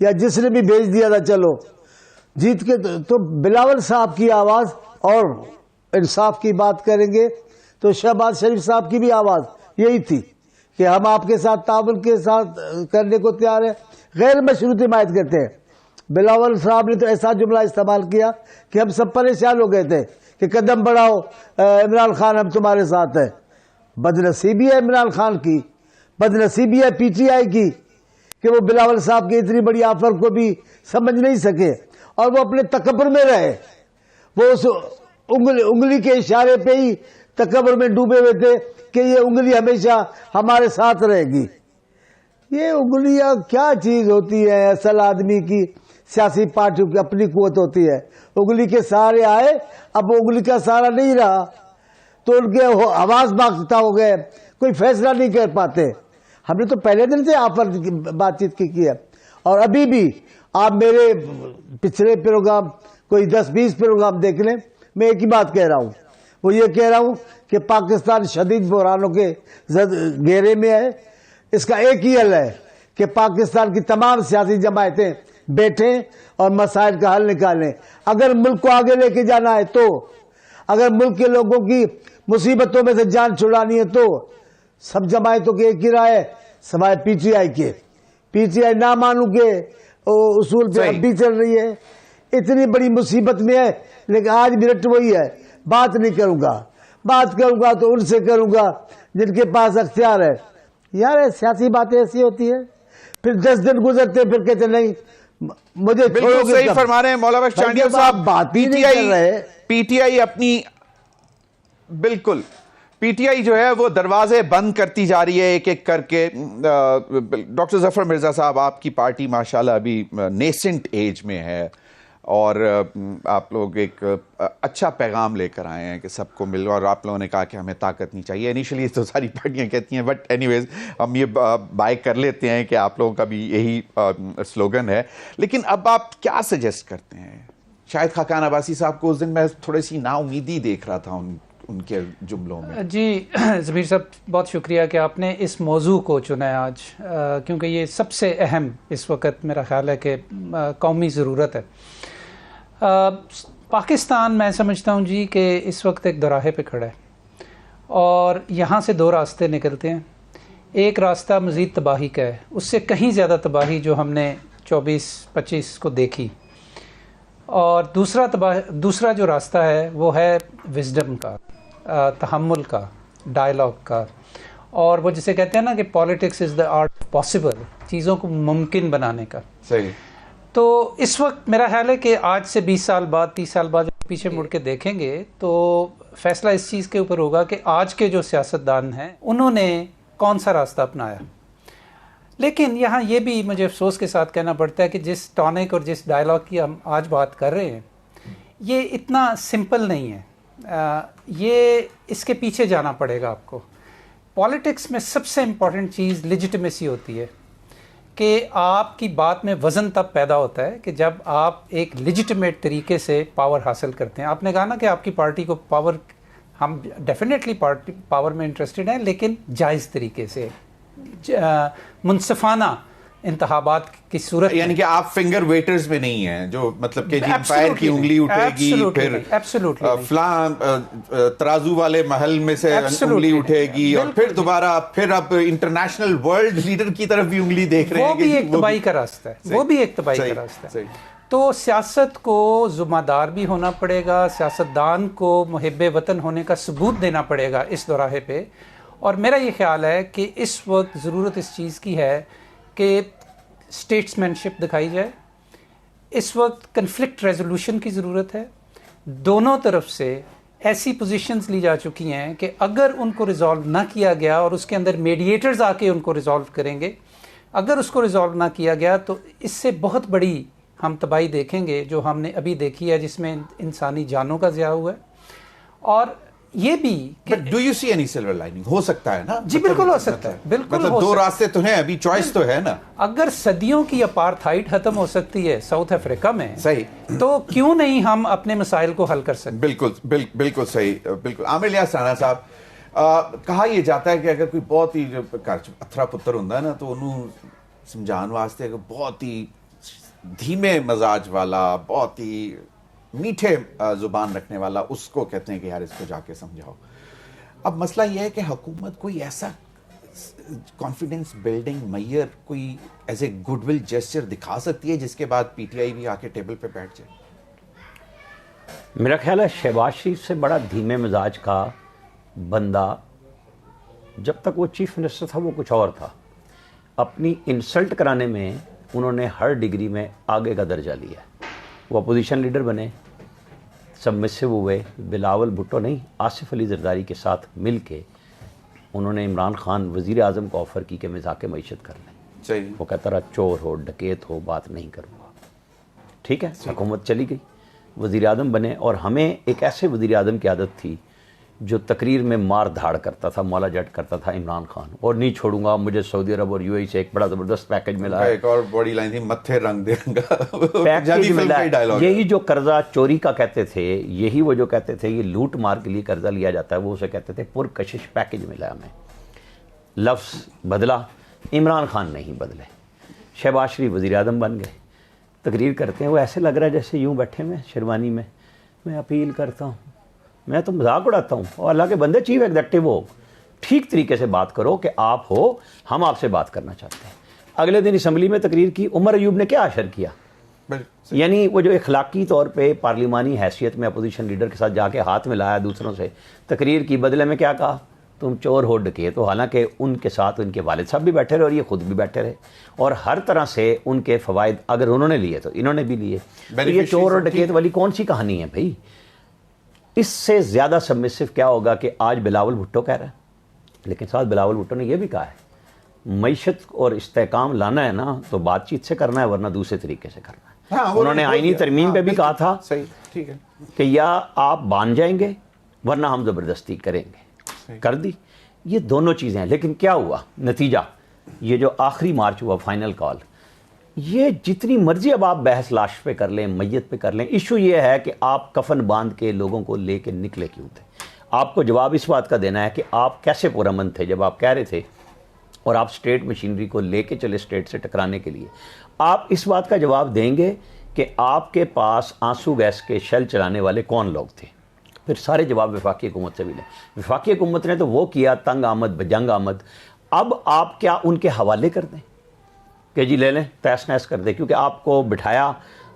یا جس نے بھی بھیج دیا تھا چلو جیت کے تو بلاول صاحب کی آواز اور انصاف کی بات کریں گے تو شہباز شریف صاحب کی بھی آواز یہی تھی کہ ہم آپ کے ساتھ تعاون کے ساتھ کرنے کو تیار ہیں. غیر مشروط حمایت کرتے ہیں. بلاول صاحب نے تو ایسا جملہ استعمال کیا کہ ہم سب پریشان ہو گئے تھے کہ قدم بڑھاؤ عمران خان ہم تمہارے ساتھ ہیں. بدنصیبی ہے عمران خان کی, بدنصیبی ہے پی ٹی آئی کی کہ وہ بلاول صاحب کی اتنی بڑی آفر کو بھی سمجھ نہیں سکے اور وہ اپنے تکبر میں رہے. وہ اس انگلی کے اشارے پہ ہی تکبر میں ڈوبے ہوئے تھے کہ یہ انگلی ہمیشہ ہمارے ساتھ رہے گی. یہ انگلیاں کیا چیز ہوتی ہے؟ اصل آدمی کی سیاسی پارٹیوں کی اپنی قوت ہوتی ہے. انگلی کے سہارے آئے, اب وہ انگلی کا سہارا نہیں رہا تو ان کے آواز باختہ ہو گئے, کوئی فیصلہ نہیں کر پاتے. ہم نے تو پہلے دن سے آفر بات چیت کی ہے اور ابھی بھی آپ میرے پچھلے پروگرام کوئی 10-20 پروگرام دیکھ لیں, میں ایک ہی بات کہہ رہا ہوں, وہ یہ کہہ رہا ہوں کہ پاکستان شدید بحرانوں کے گھیرے میں ہے. اس کا ایک ہی حل ہے کہ پاکستان کی تمام سیاسی جماعتیں بیٹھیں اور مسائل کا حل نکالیں. اگر ملک کو آگے لے کے جانا ہے تو, اگر ملک کے لوگوں کی مصیبتوں میں سے جان چھڑانی ہے تو سب جماعتوں کے ایک ہی رائے ہے سوائے پی ٹی آئی کے. پی ٹی آئی نہ مانوں کے اصول پہ اب بھی چل رہی ہے, اتنی بڑی مصیبت میں ہے, لیکن آج میرٹ وہی ہے, بات نہیں کروں گا, بات کروں گا تو ان سے کروں گا جن کے پاس اختیار ہے. یار سیاسی باتیں ایسی ہوتی ہیں, پھر 10 دن گزرتے پھر کہتے نہیں مجھے بالکل صحیح فرما رہے ہیں مولانا بخش چانڈیا صاحب. بات ہی نہیں کر رہے. پی ٹی آئی اپنی بالکل پی ٹی آئی جو ہے وہ دروازے بند کرتی جا رہی ہے ایک ایک کر کے. ڈاکٹر ظفر مرزا صاحب, آپ کی پارٹی ماشاءاللہ ابھی نیسنٹ ایج میں ہے اور آپ لوگ ایک اچھا پیغام لے کر آئے ہیں کہ سب کو مل, اور آپ لوگوں نے کہا کہ ہمیں طاقت نہیں چاہیے. انیشلی تو ساری پارٹیاں کہتی ہیں, بٹ اینی ویز ہم یہ بائی کر لیتے ہیں کہ آپ لوگوں کا بھی یہی سلوگن ہے. لیکن اب آپ کیا سجیسٹ کرتے ہیں؟ شاید خاقان عباسی صاحب کو اس دن میں تھوڑی سی نا امیدی دیکھ رہا تھا ان کے جملوں میں. جی ضمیر صاحب بہت شکریہ کہ آپ نے اس موضوع کو چنا ہے آج, کیونکہ یہ سب سے اہم اس وقت میرا خیال ہے کہ قومی ضرورت ہے. پاکستان میں سمجھتا ہوں جی کہ اس وقت ایک دوراہے پہ کھڑا ہے اور یہاں سے 2 راستے نکلتے ہیں. ایک راستہ مزید تباہی کا ہے, اس سے کہیں زیادہ تباہی جو ہم نے 24-25 کو دیکھی, اور دوسرا جو راستہ ہے وہ ہے وزڈم کا, تحمل کا, ڈائلاگ کا, اور وہ جسے کہتے ہیں نا کہ politics is the art possible, چیزوں کو ممکن بنانے کا. صحیح. تو اس وقت میرا خیال ہے کہ آج سے 20 سال بعد 30 سال بعد پیچھے مڑ کے دیکھیں گے تو فیصلہ اس چیز کے اوپر ہوگا کہ آج کے جو سیاستدان ہیں انہوں نے کون سا راستہ اپنایا. لیکن یہاں یہ بھی مجھے افسوس کے ساتھ کہنا پڑتا ہے کہ جس ٹانک اور جس ڈائلاگ کی ہم آج بات کر رہے ہیں یہ اتنا سمپل نہیں ہے. یہ اس کے پیچھے جانا پڑے گا آپ کو. پالیٹکس میں سب سے امپورٹنٹ چیز لیجٹمیسی ہوتی ہے کہ آپ کی بات میں وزن تب پیدا ہوتا ہے کہ جب آپ ایک لیجٹمیٹ طریقے سے پاور حاصل کرتے ہیں. آپ نے کہا نا کہ آپ کی پارٹی کو پاور, ہم ڈیفینیٹلی پاور میں انٹرسٹڈ ہیں لیکن جائز طریقے سے, منصفانہ انتخابات کی صورت, یعنی کہ آپ فنگر ویٹرز میں نہیں ہیں جو مطلب کہ امپائر کی انگلی اٹھے گی پھر فلاں ترازو والے محل میں سے انگلی اٹھے گی اور پھر دوبارہ پھر اب انٹرنیشنل ورلڈ لیڈر کی طرف بھی انگلی دیکھ رہے ہیں. وہ بھی ایک تباہی کا راستہ ہے, وہ بھی ایک تباہی کا راستہ ہے. تو سیاست کو ذمہ دار بھی ہونا پڑے گا, سیاستدان کو محب وطن ہونے کا ثبوت دینا پڑے گا اس دوراہے پہ. اور میرا یہ خیال ہے کہ اس وقت ضرورت اس چیز کی ہے کہ اسٹیٹس مین شپ دکھائی جائے. اس وقت کنفلکٹ ریزولوشن کی ضرورت ہے. دونوں طرف سے ایسی پوزیشنز لی جا چکی ہیں کہ اگر ان کو ریزالو نہ کیا گیا اور اس کے اندر میڈیٹرز آ کے ان کو ریزالو کریں گے, اگر اس کو ریزالو نہ کیا گیا تو اس سے بہت بڑی ہم تباہی دیکھیں گے جو ہم نے ابھی دیکھی ہے, جس میں انسانی جانوں کا ضیاع ہوا ہے. اور یہ بھی do you see any silver lining? ہو سکتا ہے نا جی, بالکل ہو سکتا ہے, بالکل مطلب 2 راستے تو ہیں, ابھی چوائس تو ہے نا. اگر صدیوں کی اپارتھائڈ ختم ہو سکتی ہے ساؤتھ افریقہ میں, صحیح, تو کیوں نہیں ہم اپنے مسائل کو حل کر سکتے؟ بالکل صحیح, بالکل. عامر الیاس رانا صاحب, کہا یہ جاتا ہے کہ اگر کوئی بہت ہی اتھرا پتر ہوتا ہے نا تو انہوں سمجھان واسطے بہت ہی دھیمے مزاج والا, بہت ہی میٹھے زبان رکھنے والا, اس کو کہتے ہیں کہ یار اس کو جا کے سمجھاؤ. اب مسئلہ یہ ہے کہ حکومت کوئی ایسا کانفیڈنس بلڈنگ میئر کوئی as a good will gesture دکھا سکتی ہے جس کے بعد پی ٹی آئی بھی آ کے ٹیبل پہ بیٹھ جائے؟ میرا خیال ہے شہباز شریف سے بڑا دھیمے مزاج کا بندہ جب تک وہ چیف منسٹر تھا وہ کچھ اور تھا. اپنی انسلٹ کرانے میں انہوں نے ہر ڈگری میں آگے کا درجہ لیا. وہ اپوزیشن لیڈر بنے, سبمسو ہوئے, بلاول بھٹو نہیں آصف علی زرداری کے ساتھ مل کے انہوں نے عمران خان وزیر اعظم کو آفر کی کہ مذاق معیشت کر لیں. وہ کہتا رہا چور ہو ڈکیت ہو بات نہیں کروں گا. ٹھیک ہے, حکومت چلی گئی, وزیر اعظم بنے. اور ہمیں ایک ایسے وزیر اعظم کی عادت تھی جو تقریر میں مار دھاڑ کرتا تھا, مولا جٹ کرتا تھا عمران خان, اور نہیں چھوڑوں گا, مجھے سعودی عرب اور یو اے ای سے ایک بڑا زبردست پیکج ملا ہے. ایک اور بڑی لائن تھی, متھے رنگ دے گا پیکج ملا ہے. یہی جو قرضہ چوری کا کہتے تھے, یہی وہ جو کہتے تھے یہ لوٹ مار کے لیے قرضہ لیا جاتا ہے, وہ اسے کہتے تھے پرکشش پیکج ملا ہمیں. لفظ بدلا, عمران خان نہیں بدلے. شہباز شریف وزیر اعظم بن گئے, تقریر کرتے ہیں وہ ایسے لگ رہا ہے جیسے یوں بیٹھے میں شیروانی میں اپیل کرتا ہوں, میں تو مذاق اڑاتا ہوں, اور اللہ کے بندے چیف ایگزیکٹو ہو, ٹھیک طریقے سے بات کرو کہ آپ ہو, ہم آپ سے بات کرنا چاہتے ہیں. اگلے دن اسمبلی میں تقریر کی, عمر ایوب نے کیا اشر کیا, یعنی وہ جو اخلاقی طور پہ پارلیمانی حیثیت میں اپوزیشن لیڈر کے ساتھ جا کے ہاتھ ملایا دوسروں سے, تقریر کی, بدلے میں کیا کہا, تم چور ہو ڈکیت ہو. حالانکہ ان کے ساتھ ان کے والد صاحب بھی بیٹھے رہے اور یہ خود بھی بیٹھے رہے, اور ہر طرح سے ان کے فوائد اگر انہوں نے لیے تو انہوں نے بھی لیے. تو یہ چور اور ڈکیت والی کون سی کہانی ہے بھائی؟ اس سے زیادہ سبمسو کیا ہوگا کہ آج بلاول بھٹو کہہ رہا ہے, لیکن ساتھ بلاول بھٹو نے یہ بھی کہا ہے معیشت اور استحکام لانا ہے نا تو بات چیت سے کرنا ہے, ورنہ دوسرے طریقے سے کرنا ہے. انہوں نے آئینی ترمیم پہ بھی کہا تھا کہ یا آپ مان جائیں گے ورنہ ہم زبردستی کریں گے, کر دی. یہ دونوں چیزیں ہیں. لیکن کیا ہوا نتیجہ, یہ جو آخری مارچ ہوا فائنل کال, یہ جتنی مرضی اب آپ بحث لاش پہ کر لیں, میت پہ کر لیں, ایشو یہ ہے کہ آپ کفن باندھ کے لوگوں کو لے کے نکلے کیوں تھے. آپ کو جواب اس بات کا دینا ہے کہ آپ کیسے پرامن تھے جب آپ کہہ رہے تھے, اور آپ سٹیٹ مشینری کو لے کے چلے سٹیٹ سے ٹکرانے کے لیے. آپ اس بات کا جواب دیں گے کہ آپ کے پاس آنسو گیس کے شیل چلانے والے کون لوگ تھے. پھر سارے جواب وفاقی حکومت سے بھی لیں. وفاقی حکومت نے تو وہ کیا تنگ آمد بجنگ آمد. اب آپ کیا ان کے حوالے کر دیں کہ جی لے لیں, تیس نیس کر دیں, کیونکہ آپ کو بٹھایا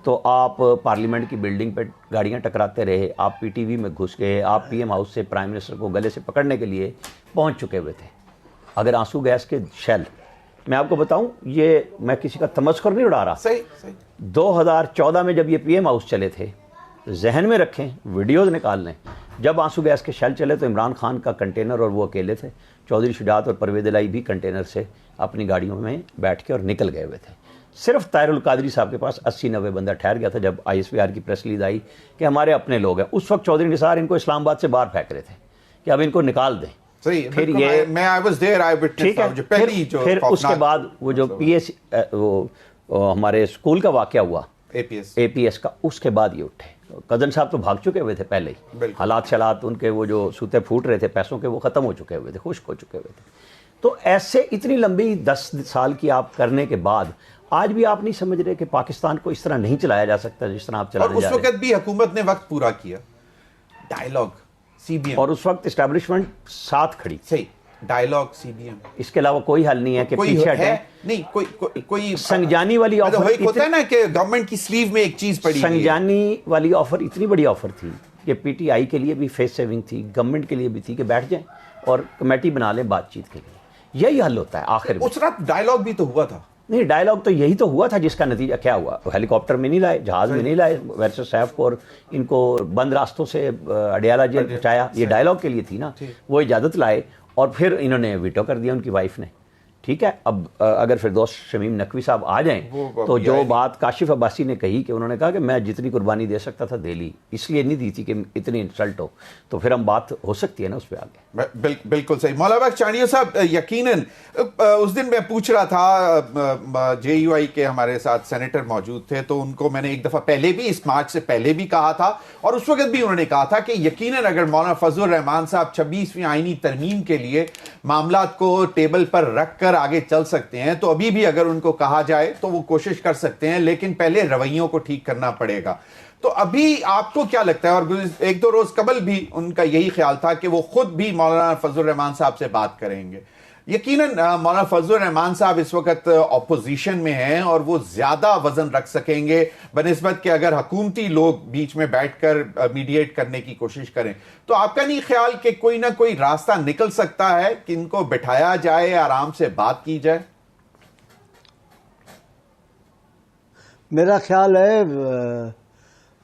تو آپ پارلیمنٹ کی بلڈنگ پہ گاڑیاں ٹکراتے رہے, آپ پی ٹی وی میں گھس گئے, آپ پی ایم ہاؤس سے پرائم منسٹر کو گلے سے پکڑنے کے لیے پہنچ چکے ہوئے تھے. اگر آنسو گیس کے شیل, میں آپ کو بتاؤں, یہ میں کسی کا تمسخر نہیں اڑا رہا, 2014 میں جب یہ پی ایم ہاؤس چلے تھے, ذہن میں رکھیں, ویڈیوز نکال لیں, جب آنسو گیس کے شیل چلے تو عمران خان کا کنٹینر اور وہ اکیلے تھے, چودھری شجاعت اور پرویز الہی بھی کنٹینر سے اپنی گاڑیوں میں بیٹھ کے اور نکل گئے ہوئے تھے. صرف طاہر القادری صاحب کے پاس 80-90 بندہ ٹھہر گیا تھا جب آئی ایس پی آر کی پریس ریلیز آئی کہ ہمارے اپنے لوگ ہیں. اس وقت چودھری نثار ان کو اسلام آباد سے باہر پھینک رہے تھے کہ اب ان کو نکال دیں. پھر یہ ٹھیک ہے, پھر اس کے بعد وہ جو پی ایس وہ ہمارے اسکول کا واقعہ ہوا اے پی ایس کا, اس کے بعد یہ اٹھے. کزن صاحب تو بھاگ چکے ہوئے تھے پہلے ہی, حالات شالات ان کے وہ جو سوتے پھوٹ رہے تھے پیسوں کے وہ ختم ہو چکے ہوئے تھے, خشک ہو چکے ہوئے تھے. تو ایسے اتنی لمبی 10 سال کی آپ کرنے کے بعد آج بھی آپ نہیں سمجھ رہے کہ پاکستان کو اس طرح نہیں چلایا جا سکتا جس طرح آپ چلانے جا رہے ہیں. اور اس وقت بھی حکومت نے وقت پورا کیا, ڈائیلاگ سی بی ایم, اور اس وقت اسٹیبلشمنٹ ساتھ کھڑی. صحیح, ڈائیلاگ سی بی ایم, اس کے علاوہ کوئی حل نہیں ہے کہ پیچھے ہٹیں. نہیں, کوئی سنجانی والی آفر ہوتا ہے نا کہ گورنمنٹ کی سلیو میں ایک چیز پڑی, سنجانی والی آفر اتنی بڑی آفر تھی کہ پی ٹی آئی کے لیے بھی فیس سیونگ تھی, گورنمنٹ کے لیے بھی تھی کہ بیٹھ جائیں اور کمیٹی بنا لیں بات چیت کے لیے. یہی حل ہوتا ہے آخر میں. اس رات ڈائیلاگ بھی تو ہوا تھا. نہیں, ڈائیلاگ تو یہی تو ہوا تھا جس کا نتیجہ کیا ہوا, ہیلی کاپٹر میں نہیں لائے, جہاز میں نہیں لائے, ویسے سیف کو اور ان کو بند راستوں سے اڈیالہ جیل پہنچایا, یہ ڈائیلاگ کے لیے تھی نا. وہ اجازت لائے اور پھر انہوں نے ویٹو کر دیا ان کی وائف نے. ٹھیک ہے, اب اگر فردوس شمیم نقوی صاحب آ جائیں تو جو بات کاشف عباسی نے کہی کہ انہوں نے کہا کہ میں جتنی قربانی دے سکتا تھا دے لی, اس لیے نہیں دی تھی کہ اتنی انسلٹ ہو, تو پھر ہم بات ہو سکتی ہے نا اس پہ آگے. بالکل صحیح. مولا باغ چانڈیو صاحب, یقیناً اس دن میں پوچھ رہا تھا, جے یو آئی کے ہمارے ساتھ سینیٹر موجود تھے, تو ان کو میں نے ایک دفعہ پہلے بھی اس مارچ سے پہلے بھی کہا تھا, اور اس وقت بھی انہوں نے کہا تھا کہ یقیناً اگر مولانا فضل الرحمان صاحب 26ویں آئینی ترمیم کے لیے معاملات کو ٹیبل پر رکھ کر آگے چل سکتے ہیں تو ابھی بھی اگر ان کو کہا جائے تو وہ کوشش کر سکتے ہیں، لیکن پہلے رویوں کو ٹھیک کرنا پڑے گا. تو ابھی آپ کو کیا لگتا ہے، اور ایک دو روز قبل بھی ان کا یہی خیال تھا کہ وہ خود بھی مولانا فضل الرحمان صاحب سے بات کریں گے. یقیناً مولانا فضل الرحمان صاحب اس وقت اپوزیشن میں ہیں اور وہ زیادہ وزن رکھ سکیں گے بنسبت کہ اگر حکومتی لوگ بیچ میں بیٹھ کر میڈیٹ کرنے کی کوشش کریں. تو آپ کا نہیں خیال کہ کوئی نہ کوئی راستہ نکل سکتا ہے کہ ان کو بٹھایا جائے، آرام سے بات کی جائے؟ میرا خیال ہے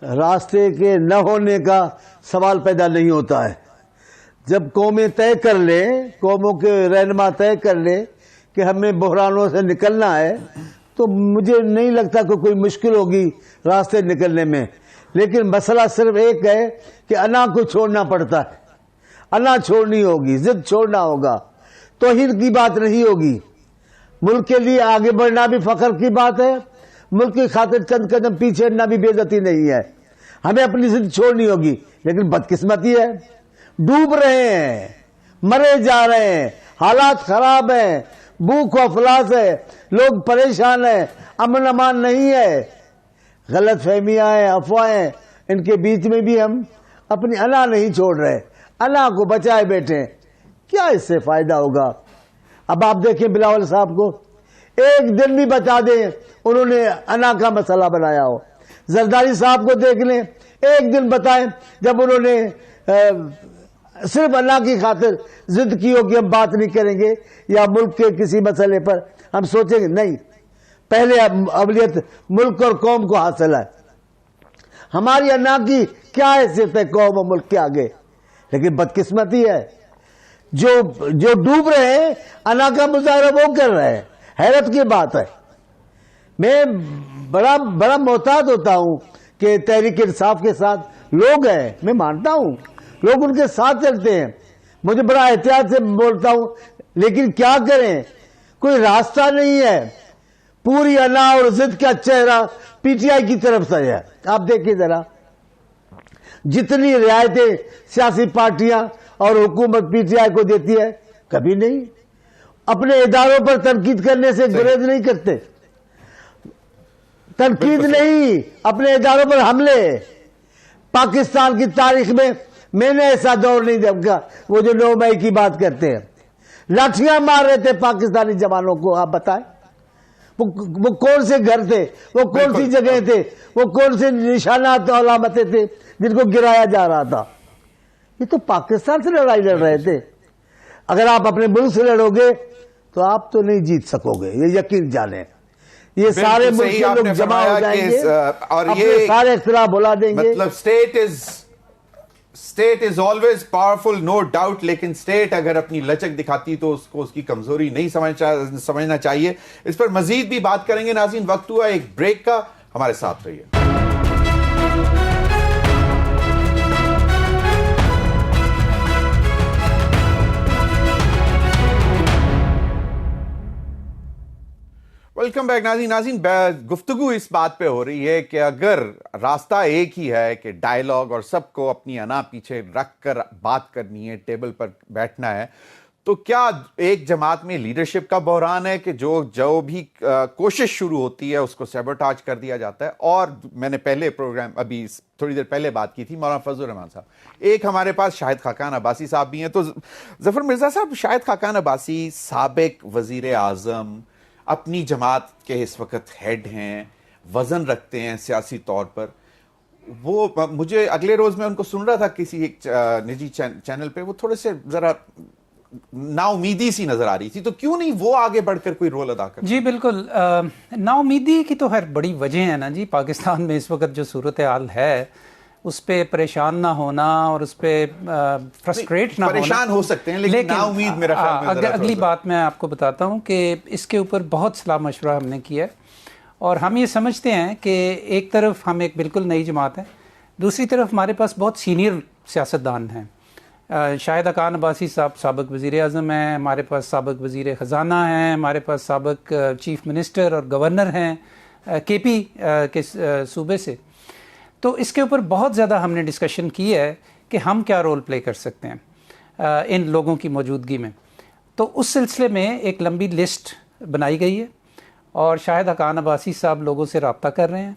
راستے کے نہ ہونے کا سوال پیدا نہیں ہوتا ہے. جب قومیں طے کر لیں، قوموں کے رہنما طے کر لیں کہ ہمیں بحرانوں سے نکلنا ہے، تو مجھے نہیں لگتا کہ کوئی مشکل ہوگی راستے نکلنے میں. لیکن مسئلہ صرف ایک ہے کہ انا کو چھوڑنا پڑتا ہے. انا چھوڑنی ہوگی، ضد چھوڑنا ہوگا، توہین کی بات نہیں ہوگی. ملک کے لیے آگے بڑھنا بھی فخر کی بات ہے، ملک کی خاطر چند قدم پیچھے ہٹنا بھی بے عزتی نہیں ہے. ہمیں اپنی ضد چھوڑنی ہوگی. لیکن بدقسمتی ہے، ڈوب رہے ہیں، مرے جا رہے ہیں، حالات خراب ہیں، بھوک و افلاس ہے، لوگ پریشان ہیں، امن امان نہیں ہے، غلط فہمیاں ہیں، افواہیں، ان کے بیچ میں بھی ہم اپنی انا نہیں چھوڑ رہے. انا کو بچائے بیٹھے، کیا اس سے فائدہ ہوگا؟ اب آپ دیکھیں بلاول صاحب کو ایک دن بھی بتا دیں انہوں نے انا کا مسئلہ بنایا ہو. زرداری صاحب کو دیکھ لیں، ایک دن بتائیں جب انہوں نے صرف اللہ کی خاطر ضد کی ہو کہ ہم بات نہیں کریں گے یا ملک کے کسی مسئلے پر ہم سوچیں گے. نہیں، پہلے اولویت ملک اور قوم کو حاصل ہے. ہماری انا کی کیا حیثیت ہے قوم اور ملک کے آگے؟ لیکن بدقسمتی ہے جو ڈوب رہے ہیں انا کا مظاہرہ وہ کر رہے ہیں. حیرت کی بات ہے. میں بڑا محتاط ہوتا ہوں کہ تحریک انصاف کے ساتھ لوگ ہیں، میں مانتا ہوں لوگ ان کے ساتھ چلتے ہیں، مجھے بڑا احتیاط سے بولتا ہوں، لیکن کیا کریں، کوئی راستہ نہیں ہے. پوری انا اور ضد کا چہرہ پی ٹی آئی کی طرف سے ہے. آپ دیکھیں ذرا، جتنی رعایتیں سیاسی پارٹیاں اور حکومت پی ٹی آئی کو دیتی ہے، کبھی نہیں. اپنے اداروں پر تنقید کرنے سے گریز نہیں کرتے، تنقید نہیں، اپنے اداروں پر حملے. پاکستان کی تاریخ میں نے ایسا دور نہیں دیکھا. وہ جو 9 مئی کی بات کرتے ہیں، لاٹھیاں مار رہے تھے پاکستانی جوانوں کو. آپ بتائیں وہ کون سے گھر تھے، وہ کون سی جگہیں تھے، وہ کون سے نشانات اور علامتیں تھے جن کو گرایا جا رہا تھا؟ یہ تو پاکستان سے لڑائی لڑ رہے تھے. اگر آپ اپنے ملک سے لڑو گے تو آپ تو نہیں جیت سکو گے، یہ یقین جانیں. یہ سارے ملک کے لوگ جمع ہو جائیں گے اور یہ سارے اختلاف بھلا دیں گے. مطلب state is always powerful, no doubt, لیکن اسٹیٹ اگر اپنی لچک دکھاتی تو اس کو اس کی کمزوری نہیں سمجھنا چاہیے. اس پر مزید بھی بات کریں گے. ناظرین، وقت ہوا ایک بریک کا، ہمارے ساتھ رہیے. Welcome back. ناظرین گفتگو اس بات پہ ہو رہی ہے کہ اگر راستہ ایک ہی ہے کہ ڈائیلاگ اور سب کو اپنی انا پیچھے رکھ کر بات کرنی ہے، ٹیبل پر بیٹھنا ہے، تو کیا ایک جماعت میں لیڈرشپ کا بحران ہے کہ جو بھی کوشش شروع ہوتی ہے اس کو سیبوٹاج کر دیا جاتا ہے؟ اور میں نے پہلے پروگرام ابھی تھوڑی دیر پہلے بات کی تھی مولانا فضل الرحمان صاحب. ایک ہمارے پاس شاہد خاقان عباسی صاحب بھی ہیں. تو ظفر مرزا صاحب، شاہد خاقان عباسی سابق وزیر اعظم، اپنی جماعت کے اس وقت ہیڈ ہیں، وزن رکھتے ہیں سیاسی طور پر. وہ مجھے اگلے روز میں ان کو سن رہا تھا کسی ایک نجی چینل پہ، وہ تھوڑے سے ذرا نا امیدی سی نظر آ رہی تھی. تو کیوں نہیں وہ آگے بڑھ کر کوئی رول ادا کرتے؟ جی بالکل، نا امیدی کی تو خیر بڑی وجہ ہے نا جی. پاکستان میں اس وقت جو صورتحال ہے اس پہ پریشان نہ ہونا اور اس پہ فرسٹریٹ نہ ہونا، پریشان ہو سکتے ہیں لیکن نا امید میرا خیال میں. اگلی بات میں آپ کو بتاتا ہوں کہ اس کے اوپر بہت صلاح مشورہ ہم نے کیا ہے، اور ہم یہ سمجھتے ہیں کہ ایک طرف ہم ایک بالکل نئی جماعت ہیں، دوسری طرف ہمارے پاس بہت سینئر سیاستدان ہیں. شاہد خاقان عباسی صاحب سابق وزیر اعظم ہیں، ہمارے پاس سابق وزیر خزانہ ہیں، ہمارے پاس سابق چیف منسٹر اور گورنر ہیں کے پی کے صوبے سے. تو اس کے اوپر بہت زیادہ ہم نے ڈسکشن کی ہے کہ ہم کیا رول پلے کر سکتے ہیں ان لوگوں کی موجودگی میں. تو اس سلسلے میں ایک لمبی لسٹ بنائی گئی ہے اور شاہد حقان عباسی صاحب لوگوں سے رابطہ کر رہے ہیں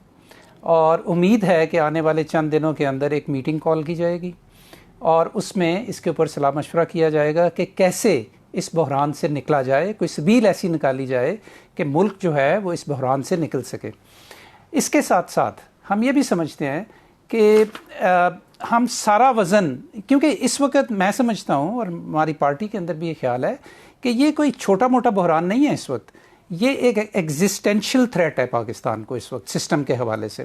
اور امید ہے کہ آنے والے چند دنوں کے اندر ایک میٹنگ کال کی جائے گی اور اس میں اس کے اوپر صلاح مشورہ کیا جائے گا کہ کیسے اس بحران سے نکلا جائے، کوئی سبیل ایسی نکالی جائے کہ ملک جو ہے وہ اس بحران سے نکل سکے۔ اس کے ساتھ ساتھ ہم یہ بھی سمجھتے ہیں کہ ہم سارا وزن، کیونکہ اس وقت میں سمجھتا ہوں اور ہماری پارٹی کے اندر بھی یہ خیال ہے کہ یہ کوئی چھوٹا موٹا بحران نہیں ہے، اس وقت یہ ایک ایگزسٹینشیل تھریٹ ہے پاکستان کو اس وقت سسٹم کے حوالے سے۔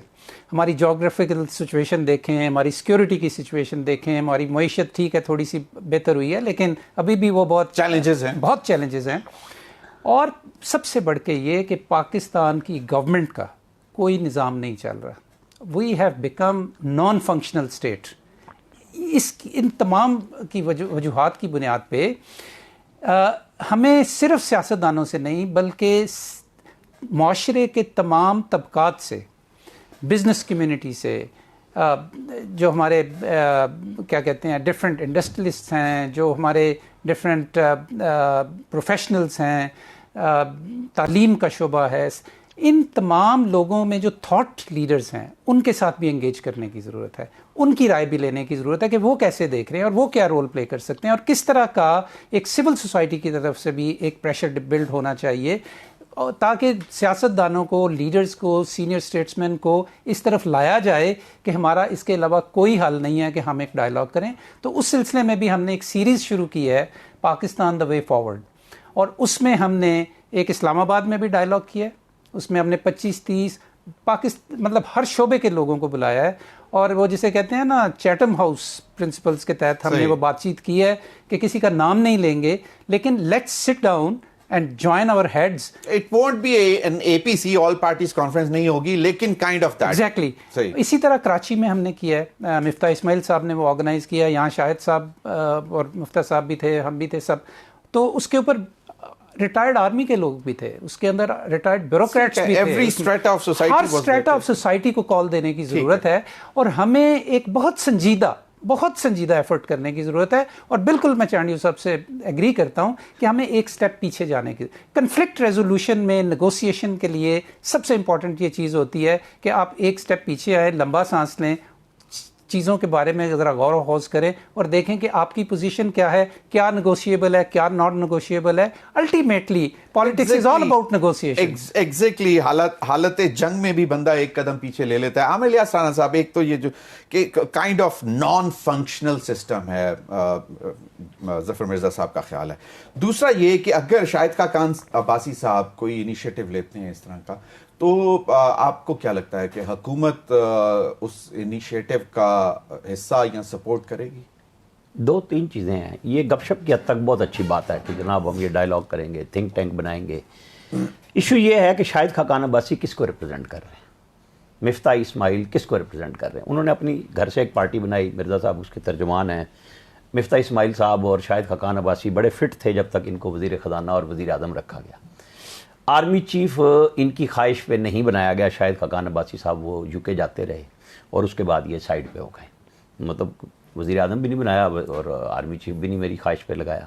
ہماری جغرافیکل سچویشن دیکھیں، ہماری سیکیورٹی کی سچویشن دیکھیں، ہماری معیشت ٹھیک ہے تھوڑی سی بہتر ہوئی ہے لیکن ابھی بھی وہ بہت چیلنجز ہیں اور سب سے بڑھ کے یہ کہ پاکستان کی گورنمنٹ کا کوئی نظام نہیں چل رہا۔ We have become non functional state. ان تمام کی وجوہات کی بنیاد پہ ہمیں صرف سیاستدانوں سے نہیں بلکہ معاشرے کے تمام طبقات سے، بزنس کمیونٹی سے، جو ہمارے کیا کہتے ہیں ڈفرینٹ انڈسٹریلسٹ ہیں، جو ہمارے ڈفرینٹ پروفیشنلز ہیں، تعلیم کا شعبہ ہے، ان تمام لوگوں میں جو تھاٹ لیڈرز ہیں ان کے ساتھ بھی انگیج کرنے کی ضرورت ہے، ان کی رائے بھی لینے کی ضرورت ہے کہ وہ کیسے دیکھ رہے ہیں اور وہ کیا رول پلے کر سکتے ہیں اور کس طرح کا ایک سول سوسائٹی کی طرف سے بھی ایک پریشر بلڈ ہونا چاہیے تاکہ سیاستدانوں کو، لیڈرز کو، سینئر اسٹیٹسمین کو اس طرف لایا جائے کہ ہمارا اس کے علاوہ کوئی حل نہیں ہے کہ ہم ایک ڈائیلاگ کریں۔ تو اس سلسلے میں بھی ہم نے ایک سیریز شروع کی ہے، پاکستان دا وے فارورڈ، اور اس میں ہم نے ایک اسلام آباد میں بھی ڈائیلاگ کیا ہے، اس میں ہم نے 25-30 مطلب ہر شعبے کے لوگوں کو بلایا ہے اور وہ جسے کہتے ہیں نا چیٹم ہاؤس پرنسپلز کے تحت ہم نے وہ بات چیت کی ہے کہ کسی کا نام نہیں لیں گے لیکن let's sit down and join our heads. It won't be an A P C all parties conference نہیں ہوگی لیکن کائنڈ آف دیٹ ایگزیکٹلی۔ اسی طرح کراچی میں ہم نے کیا ہے، مفتاح اسماعیل صاحب نے وہ آرگنائز کیا، یہاں شاہد صاحب اور مفتاح صاحب بھی تھے، ہم بھی تھے سب، تو اس کے اوپر ریٹائرڈ آرمی کے لوگ بھی تھے، اس کے اندر ریٹائرڈ بیوروکریٹس بھی تھے، ہر اسٹریٹا آف سوسائٹی کو کال دینے کی ضرورت ہے اور ہمیں ایک بہت سنجیدہ ایفرٹ کرنے کی ضرورت ہے۔ اور بالکل میں چانڈیو صاحب سے ایگری کرتا ہوں کہ ہمیں ایک سٹیپ پیچھے جانے کی، کنفلکٹ ریزولوشن میں نیگوسیشن کے لیے سب سے امپورٹنٹ یہ چیز ہوتی ہے کہ آپ ایک سٹیپ پیچھے آئیں، لمبا سانس لیں، چیزوں کے بارے میں ذرا غور و خوض کریں اور دیکھیں کہ آپ کی پوزیشن کیا ہے، کیا نیگوشیبل ہے، کیا ناٹ نیگوشیبل ہے۔ Ultimately politics is all about negotiation. Exactly حالت جنگ میں بھی بندہ ایک قدم پیچھے لے لیتا ہے۔ عامر الیاس رانا صاحب، ایک تو یہ جو کہ kind of non functional system ہے، ظفر مرزا صاحب کا خیال ہے۔ دوسرا یہ کہ اگر شاہد خاقان عباسی صاحب کوئی انیشیٹو لیتے ہیں اس طرح کا تو آپ کو کیا لگتا ہے کہ حکومت اس انیشیٹو کا حصہ یا سپورٹ کرے گی؟ 2-3 چیزیں ہیں۔ یہ گپ شپ کی حد تک بہت اچھی بات ہے کہ جناب ہم یہ ڈائیلاگ کریں گے، تھنک ٹینک بنائیں گے۔ ایشو یہ ہے کہ شاہد خاقان عباسی کس کو ریپرزینٹ کر رہے ہیں، مفتاح اسماعیل کس کو ریپرزینٹ کر رہے ہیں؟ انہوں نے اپنی گھر سے ایک پارٹی بنائی، مرزا صاحب اس کے ترجمان ہیں۔ مفتاح اسماعیل صاحب اور شاہد خاقان عباسی بڑے فٹ تھے جب تک ان کو وزیر خزانہ اور وزیر اعظم رکھا گیا۔ آرمی چیف ان کی خواہش پہ نہیں بنایا گیا، شاہد خاقان عباسی صاحب وہ یو کے جاتے رہے اور اس کے بعد یہ سائڈ پہ ہو گئے، مطلب وزیر اعظم بھی نہیں بنایا اور آرمی چیف بھی نہیں میری خواہش پہ لگایا۔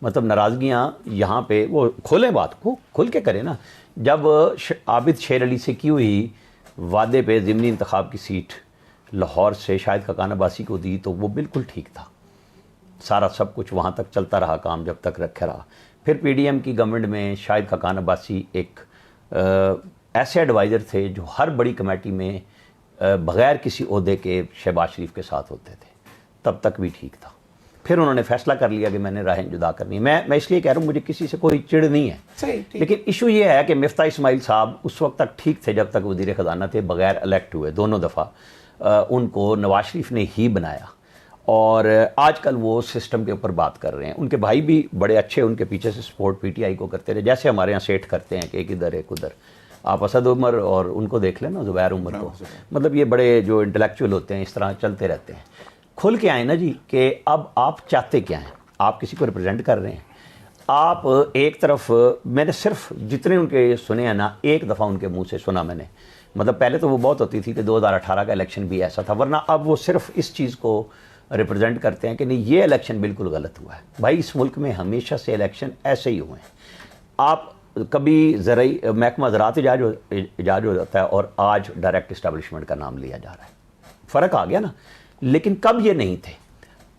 مطلب ناراضگیاں یہاں پہ وہ کھولیں، بات کو کھل کے کریں نا۔ جب عابد شیر علی سے کی ہوئی وعدے پہ ضمنی انتخاب کی سیٹ لاہور سے شاہد خاقان عباسی کو دی تو وہ بالکل ٹھیک تھا، سارا سب کچھ وہاں تک چلتا رہا کام جب تک رکھا رہا۔ پھر پی ڈی ایم کی گورنمنٹ میں شاہد خاقان عباسی ایک ایسے ایڈوائزر تھے جو ہر بڑی کمیٹی میں بغیر کسی عہدے کے شہباز شریف کے ساتھ ہوتے تھے، تب تک بھی ٹھیک تھا۔ پھر انہوں نے فیصلہ کر لیا کہ میں نے راہیں جدا کرنی ہے۔ میں اس لیے کہہ رہا ہوں مجھے کسی سے کوئی چڑ نہیں ہے، لیکن ایشو یہ ہے کہ مفتاح اسماعیل صاحب اس وقت تک ٹھیک تھے جب تک وزیر خزانہ تھے، بغیر الیکٹ ہوئے، دونوں دفعہ ان کو نواز شریف نے ہی بنایا اور آج کل وہ سسٹم کے اوپر بات کر رہے ہیں۔ ان کے بھائی بھی بڑے اچھے ان کے پیچھے سے سپورٹ پی ٹی آئی کو کرتے رہے، جیسے ہمارے یہاں سیٹ کرتے ہیں کہ ایک ادھر ایک ادھر۔ آپ اسد عمر اور ان کو دیکھ لیں نا، زبیر عمر کو، مطلب یہ بڑے جو انٹلیکچوئل ہوتے ہیں اس طرح چلتے رہتے ہیں۔ کھل کے آئیں نا جی کہ اب آپ چاہتے کیا ہیں، آپ کسی کو ریپرزینٹ کر رہے ہیں۔ آپ ایک طرف، میں نے صرف جتنے ان کے سنے ہیں نا، ایک دفعہ ان کے منہ سے سنا میں نے، مطلب پہلے تو وہ بہت ہوتی تھی کہ 2018 کا الیکشن بھی ایسا تھا، ورنہ اب وہ صرف اس چیز کو ریپرزینٹ کرتے ہیں کہ نہیں یہ الیکشن بالکل غلط ہوا ہے. بھائی اس ملک میں ہمیشہ سے الیکشن ایسے ہی ہوئے ہیں. آپ کبھی زرعی محکمہ زراعت ایجاد ہو جاتا ہے اور آج ڈائریکٹ اسٹیبلشمنٹ کا نام لیا جا رہا ہے. فرق آ گیا نا. لیکن کب یہ نہیں تھے.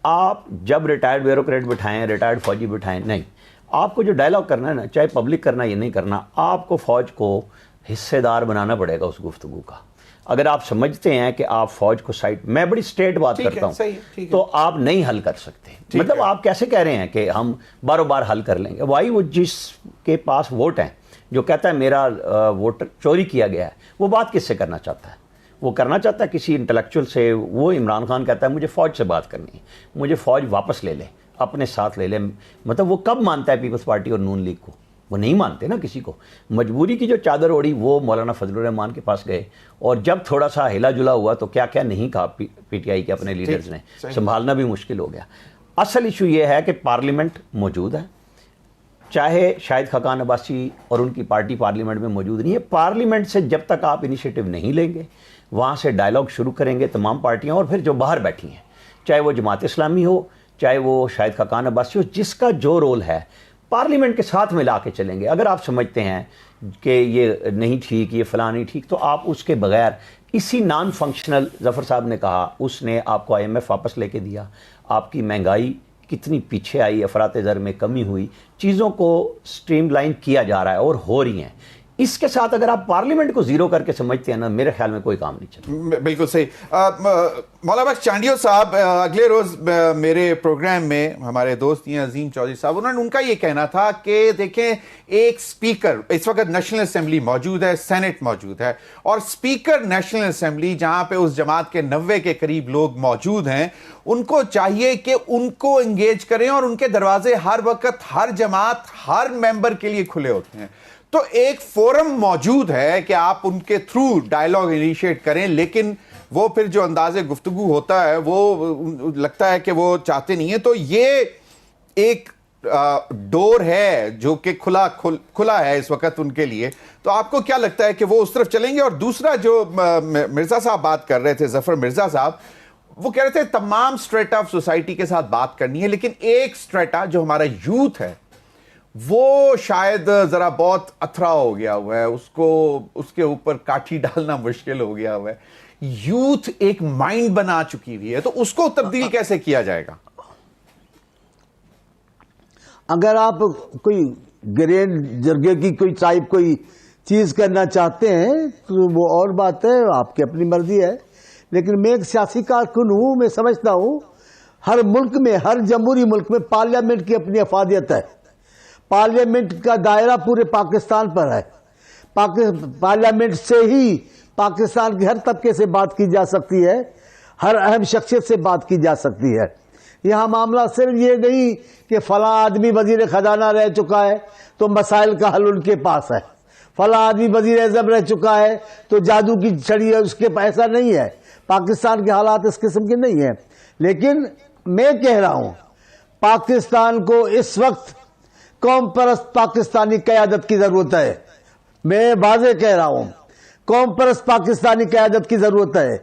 آپ جب ریٹائرڈ بیوروکریٹ بٹھائیں, ریٹائرڈ فوجی بٹھائیں, نہیں, آپ کو جو ڈائلاگ کرنا ہے نا, چاہے پبلک کرنا یہ نہیں کرنا, آپ کو فوج کو حصے دار بنانا پڑے گا اس گفتگو کا. اگر آپ سمجھتے ہیں کہ آپ فوج کو سائٹ, میں بڑی اسٹریٹ بات کرتا ہوں, تو آپ نہیں حل کر سکتے. مطلب آپ کیسے کہہ رہے ہیں کہ ہم باروں بار حل کر لیں گے. بھائی وہ جس کے پاس ووٹ ہیں, جو کہتا ہے میرا ووٹ چوری کیا گیا ہے, وہ بات کس سے کرنا چاہتا ہے؟ وہ کرنا چاہتا ہے کسی انٹلیکچوئل سے. وہ عمران خان کہتا ہے مجھے فوج سے بات کرنی ہے, مجھے فوج واپس لے لے, اپنے ساتھ لے لے. مطلب وہ کب مانتا ہے پیپلز پارٹی اور نون لیگ کو؟ وہ نہیں مانتے نا کسی کو. مجبوری کی جو چادر اوڑی وہ مولانا فضل الرحمان کے پاس گئے, اور جب تھوڑا سا ہلا جلا ہوا تو کیا کیا نہیں کہا پی ٹی آئی کے اپنے لیڈرز نے, سنبھالنا بھی مشکل ہو گیا. اصل ایشو یہ ہے کہ پارلیمنٹ موجود ہے, چاہے شاہد خاقان عباسی اور ان کی پارٹی پارلیمنٹ میں موجود نہیں ہے. پارلیمنٹ سے جب تک آپ انیشیٹو نہیں لیں گے, وہاں سے ڈائلاگ شروع کریں گے تمام پارٹیاں, اور پھر جو باہر بیٹھی ہیں, چاہے وہ جماعت اسلامی ہو, چاہے وہ شاہد خاقان عباسی ہو, جس کا جو رول ہے پارلیمنٹ کے ساتھ ملا کے چلیں گے. اگر آپ سمجھتے ہیں کہ یہ نہیں ٹھیک, یہ فلاں نہیں ٹھیک, تو آپ اس کے بغیر اسی نان فنکشنل, ظفر صاحب نے کہا اس نے آپ کو IMF واپس لے کے دیا, آپ کی مہنگائی کتنی پیچھے آئی, افراط زر میں کمی ہوئی, چیزوں کو سٹریم لائن کیا جا رہا ہے اور ہو رہی ہیں. اس کے ساتھ اگر آپ پارلیمنٹ کو زیرو کر کے سمجھتے ہیں نا, میرے خیال میں کوئی کام نہیں چلتا. بالکل صحیح. مولانا بخش چانڈیو صاحب اگلے روز میرے پروگرام میں ہمارے دوست ہیں عظیم چودھری صاحب, ان کا یہ کہنا تھا کہ دیکھیں ایک سپیکر, اس وقت نیشنل اسمبلی موجود ہے, سینٹ موجود ہے, اور سپیکر نیشنل اسمبلی جہاں پہ اس جماعت کے 90 کے قریب لوگ موجود ہیں, ان کو چاہیے کہ ان کو انگیج کریں, اور ان کے دروازے ہر وقت, ہر جماعت, ہر ممبر کے لیے کھلے ہوتے ہیں. تو ایک فورم موجود ہے کہ آپ ان کے تھرو ڈائلاگ انیشیٹ کریں, لیکن وہ پھر جو انداز گفتگو ہوتا ہے وہ لگتا ہے کہ وہ چاہتے نہیں ہیں. تو یہ ایک ڈور ہے جو کہ کھلا ہے اس وقت ان کے لیے. تو آپ کو کیا لگتا ہے کہ وہ اس طرف چلیں گے؟ اور دوسرا جو مرزا صاحب بات کر رہے تھے, ظفر مرزا صاحب, وہ کہہ رہے تھے تمام سٹریٹا آف سوسائٹی کے ساتھ بات کرنی ہے, لیکن ایک سٹریٹا جو ہمارا یوتھ ہے وہ شاید ذرا بہت اتھرا ہو گیا ہوا ہے, اس کے اوپر کاٹھی ڈالنا مشکل ہو گیا ہوا ہے. یوتھ ایک مائنڈ بنا چکی ہوئی ہے, تو اس کو تبدیل کیسے کیا جائے گا؟ اگر آپ کوئی گرینڈ جرگے کی کوئی ٹائپ کوئی چیز کرنا چاہتے ہیں تو وہ اور بات ہے, آپ کی اپنی مرضی ہے. لیکن میں ایک سیاسی کارکن ہوں, میں سمجھتا ہوں ہر ملک میں, ہر جمہوری ملک میں پارلیمنٹ کی اپنی افادیت ہے. پارلیمنٹ کا دائرہ پورے پاکستان پر ہے. پارلیمنٹ سے ہی پاکستان کے ہر طبقے سے بات کی جا سکتی ہے, ہر اہم شخصیت سے بات کی جا سکتی ہے. یہاں معاملہ صرف یہ نہیں کہ فلاں آدمی وزیر خزانہ رہ چکا ہے تو مسائل کا حل ان کے پاس ہے, فلاں آدمی وزیر اعظم رہ چکا ہے تو جادو کی چھڑی ہے اس کے پاس. ایسا نہیں ہے, پاکستان کے حالات اس قسم کے نہیں ہیں. لیکن میں کہہ رہا ہوں پاکستان کو اس وقت قوم پرست پاکستانی قیادت کی ضرورت ہے. میں واضح کہہ رہا ہوں, قوم پرست پاکستانی قیادت کی ضرورت ہے,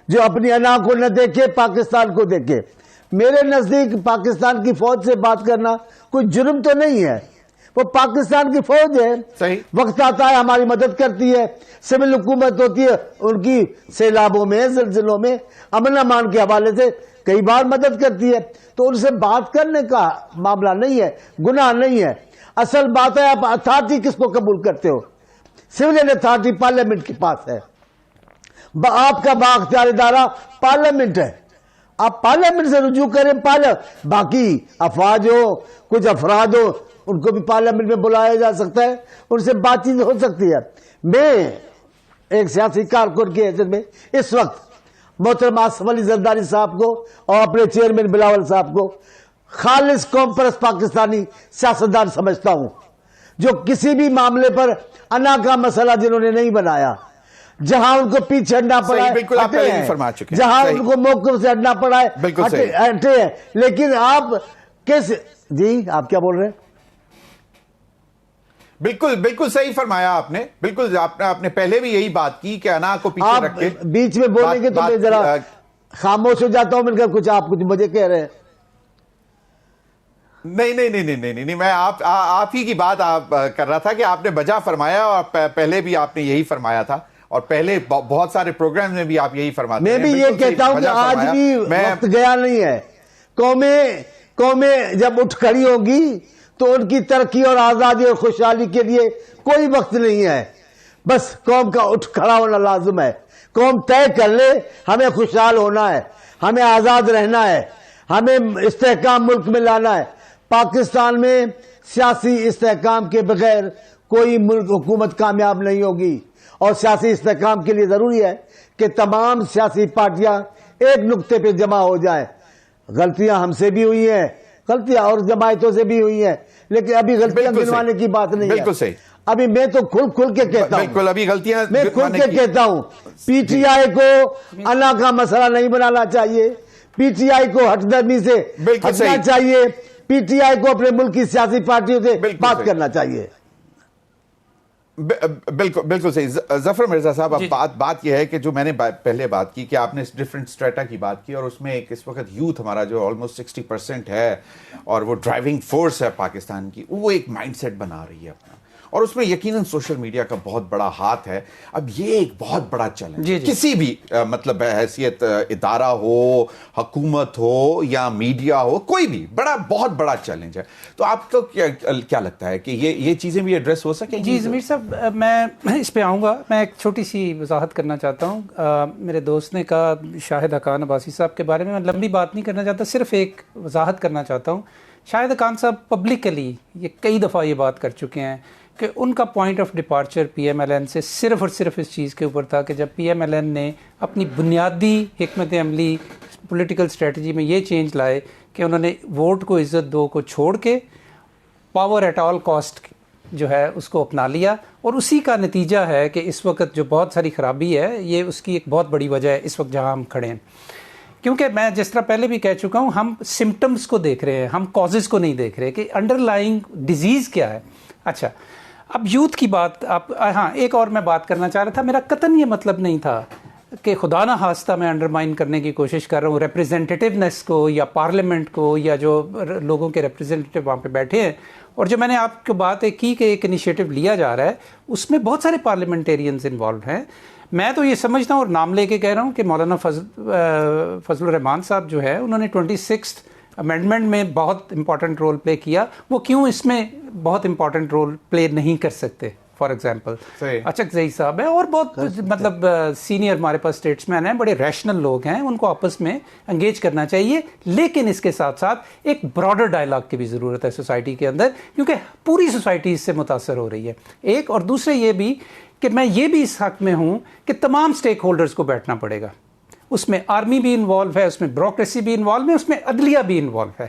جو اپنی انا کو نہ دیکھے, پاکستان کو دیکھے. میرے نزدیک پاکستان کی فوج سے بات کرنا کوئی جرم تو نہیں ہے, وہ پاکستان کی فوج ہے. صحیح. وقت آتا ہے ہماری مدد کرتی ہے, سول حکومت ہوتی ہے ان کی سیلابوں میں, زلزلوں میں, امن امان کے حوالے سے کئی بار مدد کرتی ہے. تو ان سے بات کرنے کا معاملہ نہیں ہے, گناہ نہیں ہے. اصل بات ہے آپ اتھارٹی کس کو قبول کرتے ہو. سول اتھارٹی پارلیمنٹ کے پاس ہے, آپ کا بااختیار ادارہ پارلیمنٹ ہے. آپ پارلیمنٹ سے رجوع کریں. باقی افواج ہو, کچھ افراد ہو, ان کو بھی پارلیمنٹ میں بلایا جا سکتا ہے, ان سے بات چیت ہو سکتی ہے. میں ایک سیاسی کارکن کی حیثیت میں اس وقت محترم آصف علی زرداری صاحب کو اور اپنے چیئرمین بلاول صاحب کو خالص قوم پرست پاکستانی سیاستدان سمجھتا ہوں, جو کسی بھی معاملے پر انا کا مسئلہ جنہوں نے نہیں بنایا, جہاں ان کو پیچھے ہٹنا پڑا ہے بالکل آپ پہلے بھی فرما چکے ہیں, جہاں ان کو موقف سے ہٹنا پڑا ہے ہٹے ہیں. لیکن آپ جی آپ کیا بول رہے ہیں؟ بالکل صحیح فرمایا آپ نے. بالکل آپ نے پہلے بھی یہی بات کی کہ انا کو پیچھے رکھ کے بیچ میں بولیں گے تو میں ذرا خاموش ہو جاتا ہوں، میں نے کہا کچھ آپ کچھ مجھے کہہ رہے ہیں. نہیں میں آپ ہی کی بات کر رہا تھا کہ آپ نے بجا فرمایا، اور پہلے بھی آپ نے یہی فرمایا تھا، اور پہلے بہت سارے پروگرام میں بھی آپ یہی فرماتے ہیں. میں بھی یہ کہتا ہوں کہ آج بھی وقت گیا نہیں ہے. قومیں جب اٹھ کھڑی ہوگی تو ان کی ترقی اور آزادی اور خوشحالی کے لیے کوئی وقت نہیں ہے. بس قوم کا اٹھ کھڑا ہونا لازم ہے. قوم طے کر لے ہمیں خوشحال ہونا ہے، ہمیں آزاد رہنا ہے، ہمیں استحکام ملک میں لانا ہے. پاکستان میں سیاسی استحکام کے بغیر کوئی ملک حکومت کامیاب نہیں ہوگی، اور سیاسی استحکام کے لیے ضروری ہے کہ تمام سیاسی پارٹیاں ایک نقطے پہ جمع ہو جائیں. غلطیاں ہم سے بھی ہوئی ہیں، غلطیاں اور جماعتوں سے بھی ہوئی ہیں، لیکن ابھی غلطیاں گنوانے کی بات نہیں ہے. بالکل صحیح. ابھی میں تو کھل کے کہتا ہوں، بالکل ابھی غلطیاں میں کھل کے کہتا ہوں، پی ٹی آئی کو اللہ کا مسئلہ نہیں بنانا چاہیے. پی ٹی آئی کو ہٹ درمی سے ہٹنا چاہیے. پی ٹی آئی کو اپنے ملک کی سیاسی پارٹیوں سے بات کرنا چاہیے. بالکل صحیح. ظفر مرزا صاحب، اب بات یہ ہے کہ جو میں نے پہلے بات کی کہ آپ نے ڈفرینٹ اسٹریٹا کی بات کی، اور اس میں ایک اس وقت یوتھ ہمارا جو آلموسٹ 60% ہے اور وہ ڈرائیونگ فورس ہے پاکستان کی، وہ ایک مائنڈ سیٹ بنا رہی ہے اپنا، اور اس میں یقیناً سوشل میڈیا کا بہت بڑا ہاتھ ہے. اب یہ ایک بہت بڑا چیلنج ہے کسی بھی مطلب حیثیت ادارہ ہو، حکومت ہو یا میڈیا ہو، کوئی بھی بہت بڑا چیلنج ہے. تو آپ کو کیا لگتا ہے کہ یہ چیزیں بھی ایڈریس ہو سکیں؟ جی ضمیر صاحب، میں اس پہ آؤں گا. میں ایک چھوٹی سی وضاحت کرنا چاہتا ہوں. میرے دوست نے کہا شاہد حقان عباسی صاحب کے بارے میں لمبی بات نہیں کرنا چاہتا، صرف ایک وضاحت کرنا چاہتا ہوں. شاہد حقان صاحب پبلکلی یہ کئی دفعہ یہ بات کر چکے ہیں کہ ان کا point of departure P M L N سے صرف اور صرف اس چیز کے اوپر تھا کہ جب پی ایم ایل این نے اپنی بنیادی حکمت عملی پولیٹیکل اسٹریٹجی میں یہ چینج لائے کہ انہوں نے ووٹ کو عزت دو کو چھوڑ کے پاور ایٹ آل کاسٹ جو ہے اس کو اپنا لیا، اور اسی کا نتیجہ ہے کہ اس وقت جو بہت ساری خرابی ہے، یہ اس کی ایک بہت بڑی وجہ ہے اس وقت جہاں ہم کھڑے ہیں. کیونکہ میں جس طرح پہلے بھی کہہ چکا ہوں، ہم سمٹمز کو دیکھ رہے ہیں، ہم کازز کو نہیں دیکھ رہے کہ انڈر لائنگ ڈیزیز کیا ہے. اچھا، اب یوتھ کی بات ہاں ایک اور میں بات کرنا چاہ رہا تھا. میرا قطعاً یہ مطلب نہیں تھا کہ خدا نہ خواستہ میں انڈرمائن کرنے کی کوشش کر رہا ہوں ریپریزنٹیونیس کو یا پارلیمنٹ کو یا جو لوگوں کے ریپریزنٹیو وہاں پہ بیٹھے ہیں. اور جو میں نے آپ کو بات کی کہ ایک انیشیٹو لیا جا رہا ہے، اس میں بہت سارے پارلیمنٹیرینز انوالوڈ ہیں. میں تو یہ سمجھتا ہوں اور نام لے کے کہہ رہا ہوں کہ مولانا فضل الرحمان صاحب جو ہے، انہوں نے 26 امینڈمنٹ میں بہت امپورٹنٹ رول پلے کیا. وہ کیوں اس میں بہت امپورٹنٹ رول پلے نہیں کر سکتے؟ فار ایگزامپل اچکزئی صاحب ہے، اور بہت مطلب سینئر ہمارے پاس اسٹیٹسمین ہیں، بڑے ریشنل لوگ ہیں، ان کو آپس میں انگیج کرنا چاہیے. لیکن اس کے ساتھ ساتھ ایک براڈر ڈائلاگ کی بھی ضرورت ہے سوسائٹی کے اندر، کیونکہ پوری سوسائٹی اس سے متاثر ہو رہی ہے. ایک اور دوسرے یہ بھی کہ میں یہ بھی اس حق میں ہوں کہ تمام سٹیک ہولڈرز کو بیٹھنا پڑے گا. اس میں آرمی بھی انوالو ہے، اس میں بیوروکریسی بھی انوالو ہے، اس میں عدلیہ بھی انوالو ہے.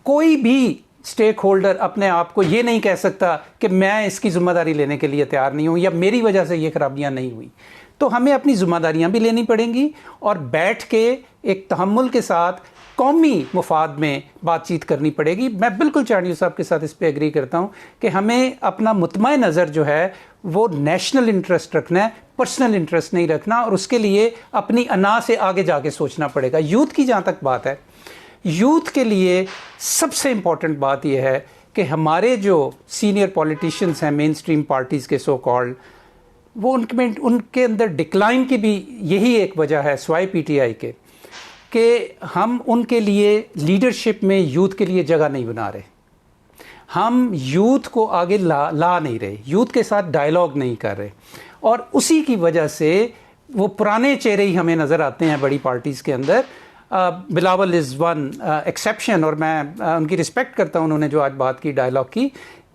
کوئی بھی سٹیک ہولڈر اپنے آپ کو یہ نہیں کہہ سکتا کہ میں اس کی ذمہ داری لینے کے لیے تیار نہیں ہوں یا میری وجہ سے یہ خرابیاں نہیں ہوئی. تو ہمیں اپنی ذمہ داریاں بھی لینی پڑیں گی اور بیٹھ کے ایک تحمل کے ساتھ قومی مفاد میں بات چیت کرنی پڑے گی. میں بالکل چانڈیو صاحب کے ساتھ اس پہ ایگری کرتا ہوں کہ ہمیں اپنا مطمع نظر جو ہے وہ نیشنل انٹرسٹ رکھنا ہے، پرسنل انٹرسٹ نہیں رکھنا، اور اس کے لیے اپنی انا سے آگے جا کے سوچنا پڑے گا. یوتھ کی جہاں تک بات ہے، یوتھ کے لیے سب سے امپورٹنٹ بات یہ ہے کہ ہمارے جو سینئر پولیٹیشینز ہیں مین سٹریم پارٹیز کے سو کالڈ، وہ ان کے اندر ڈکلائن کی بھی یہی ایک وجہ ہے سوائے پی ٹی آئی کے، کہ ہم ان کے لیے لیڈرشپ میں یوتھ کے لیے جگہ نہیں بنا رہے. ہم یوتھ کو آگے لا نہیں رہے، یوتھ کے ساتھ ڈائلاگ نہیں کر رہے، اور اسی کی وجہ سے وہ پرانے چہرے ہی ہمیں نظر آتے ہیں بڑی پارٹیز کے اندر. بلاول از ون ایکسیپشن، اور میں ان کی رسپیکٹ کرتا ہوں، انہوں نے جو آج بات کی ڈائلاگ کی.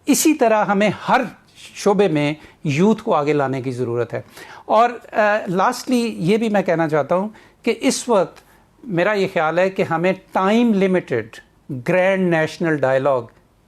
اسی طرح ہمیں ہر شعبے میں یوتھ کو آگے لانے کی ضرورت ہے. اور لاسٹلی یہ بھی میں کہنا چاہتا ہوں کہ اس وقت میرا یہ خیال ہے کہ ہمیں time limited grand national dialogue